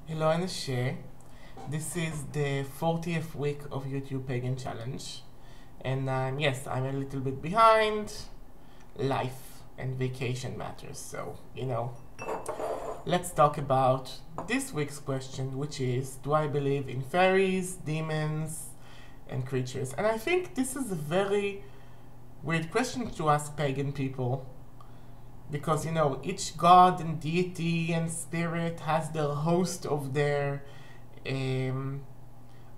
Hello Anashe. This is the 40th week of YouTube Pagan Challenge. And yes, I'm a little bit behind. Life and vacation matters. So, let's talk about this week's question, which is, do I believe in fairies, demons, and creatures? And I think this is a very weird question to ask pagan people because each god and deity and spirit has their host of their um,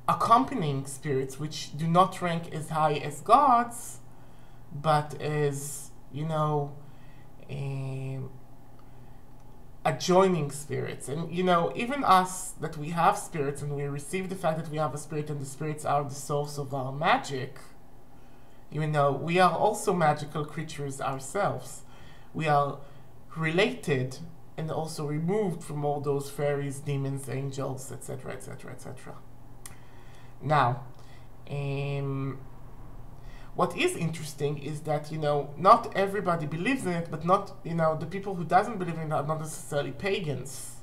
accompanying spirits, which do not rank as high as gods, but as um, adjoining spirits. And even us, that we have spirits and we receive the fact that we have a spirit and the spirits are the source of our magic, even though we are also magical creatures ourselves, we are related and also removed from all those fairies, demons, angels, etc., etc., etc. Now, what is interesting is that not everybody believes in it, but not the people who doesn't believe in it are not necessarily pagans.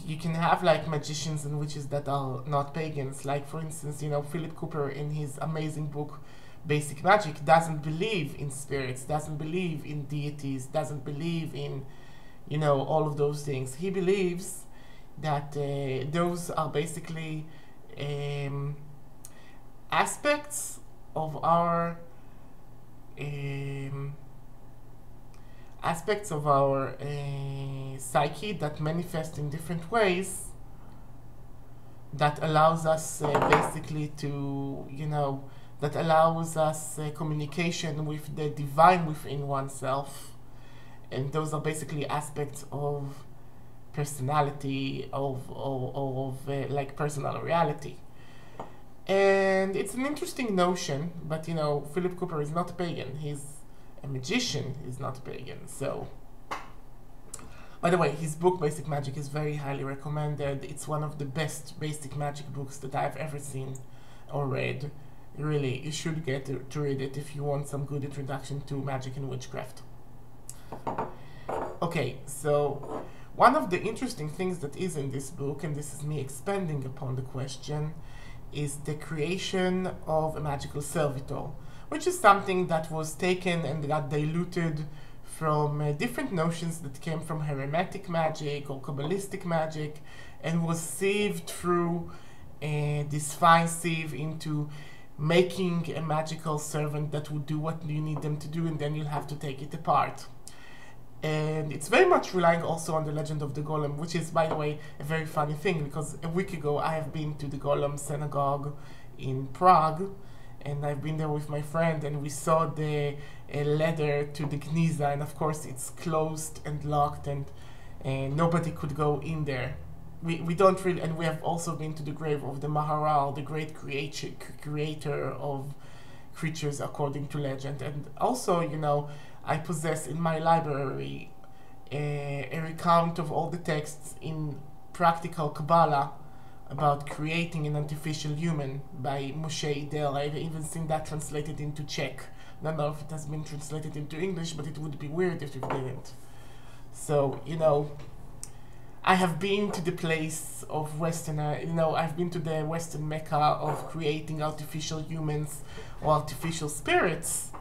You can have like magicians and witches that are not pagans. Like for instance, Philip Cooper in his amazing book Basic Magic doesn't believe in spirits, doesn't believe in deities, doesn't believe in all of those things. He believes that those are basically aspects of our psyche that manifest in different ways, that allows us basically to that allows us communication with the divine within oneself. And those are basically aspects of personality, of like personal reality. And it's an interesting notion, but Philip Cooper is not a pagan. He's a magician, he's not a pagan. So, by the way, his book Basic Magic is very highly recommended. It's one of the best basic magic books that I've ever seen or read. Really, you should get to read it if you want some good introduction to magic and witchcraft. Okay, so one of the interesting things that is in this book, and this is me expanding upon the question, is the creation of a magical servitor, which is something that was taken and got diluted from different notions that came from hermetic magic or Kabbalistic magic, and was sieved through this fine sieve into making a magical servant that would do what you need them to do, and then you'll have to take it apart. And it's very much relying also on the legend of the golem, which is, by the way, a very funny thing, because a week ago I have been to the golem synagogue in Prague, and I've been there with my friend, and we saw the ladder to the Gniza, and of course it's closed and locked, and nobody could go in there. We don't really, and we have also been to the grave of the Maharal, the great creator of creatures according to legend. And also, I possess in my library a recount of all the texts in practical Kabbalah about creating an artificial human by Moshe Idel. I've even seen that translated into Czech. I don't know if it has been translated into English, but it would be weird if it didn't. So, I have been to the place of Western, I've been to the Western Mecca of creating artificial humans or artificial spirits.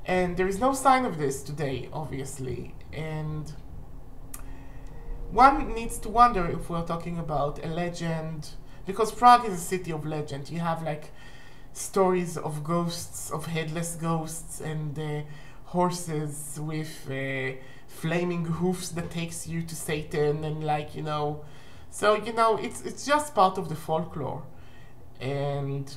And there is no sign of this today, obviously. And one needs to wonder if we're talking about a legend, because Prague is a city of legend. You have like stories of ghosts, of headless ghosts, and horses with flaming hoofs that takes you to Satan, and so it's just part of the folklore. And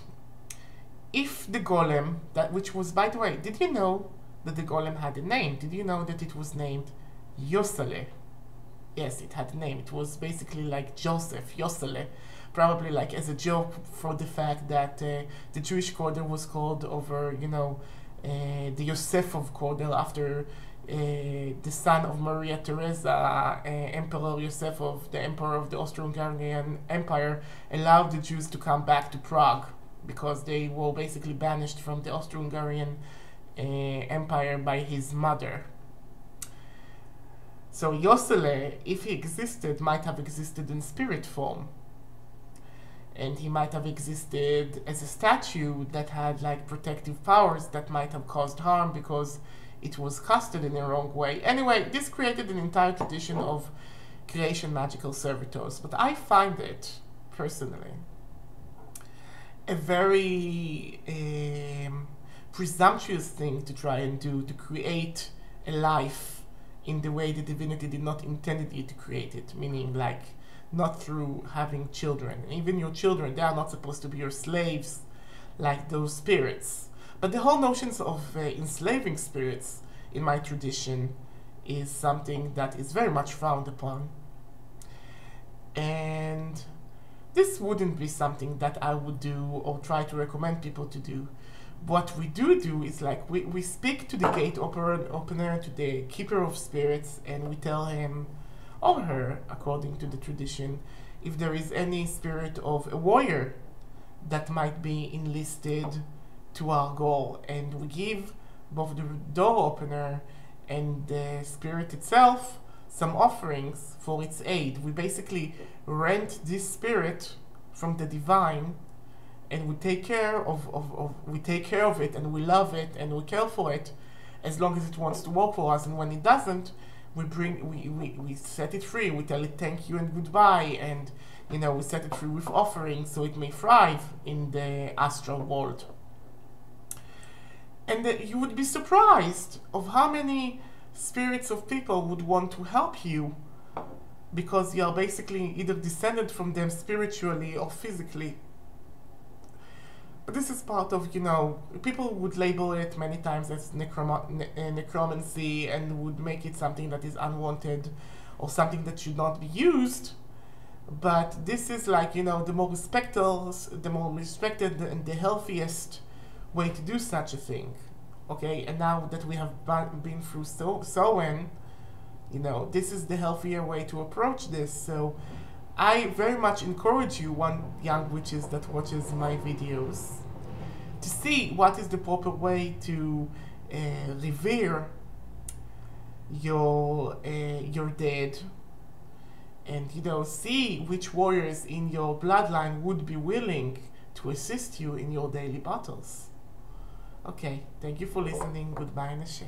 if the golem, which was, by the way, did you know that the golem had a name? Did you know that it was named Yosele? Yes, it had a name. It was basically like Joseph, Yosele, probably like as a joke for the fact that the Jewish quarter was called over, the Yosefov quarter after the son of Maria Theresa, Emperor Yosefov, the emperor of the Austro-Hungarian Empire, allowed the Jews to come back to Prague because they were basically banished from the Austro-Hungarian Empire by his mother. So Yosele, if he existed, might have existed in spirit form. And he might have existed as a statue that had like protective powers that might have caused harm because it was casted in the wrong way. Anyway, this created an entire tradition of creation magical servitors. But I find it, personally, a very presumptuous thing to try and do, to create a life in the way the divinity did not intend you to create it, meaning like not through having children. Even your children, they are not supposed to be your slaves like those spirits. But the whole notions of enslaving spirits in my tradition is something that is very much frowned upon. And this wouldn't be something that I would do or try to recommend people to do. What we do is like we speak to the gate opener, to the keeper of spirits, and we tell him or her, according to the tradition, if there is any spirit of a warrior that might be enlisted to our goal. And we give both the door opener and the spirit itself some offerings for its aid. We basically rent this spirit from the divine, and we take care of it, and we love it, and we care for it as long as it wants to work for us. And when it doesn't, we set it free. We tell it thank you and goodbye, and we set it free with offerings so it may thrive in the astral world. And you would be surprised of how many spirits of people would want to help you, because you are basically either descended from them spiritually or physically. But this is part of, people would label it many times as necromancy, and would make it something that is unwanted or something that should not be used. But this is like, the more respected and the healthiest way to do such a thing. Okay, and now that we have been through Samhain, this is the healthier way to approach this. So I very much encourage you, young witches that watches my videos, to see what is the proper way to revere your dead, and see which warriors in your bloodline would be willing to assist you in your daily battles. Okay, thank you for listening. Goodbye, Nashe.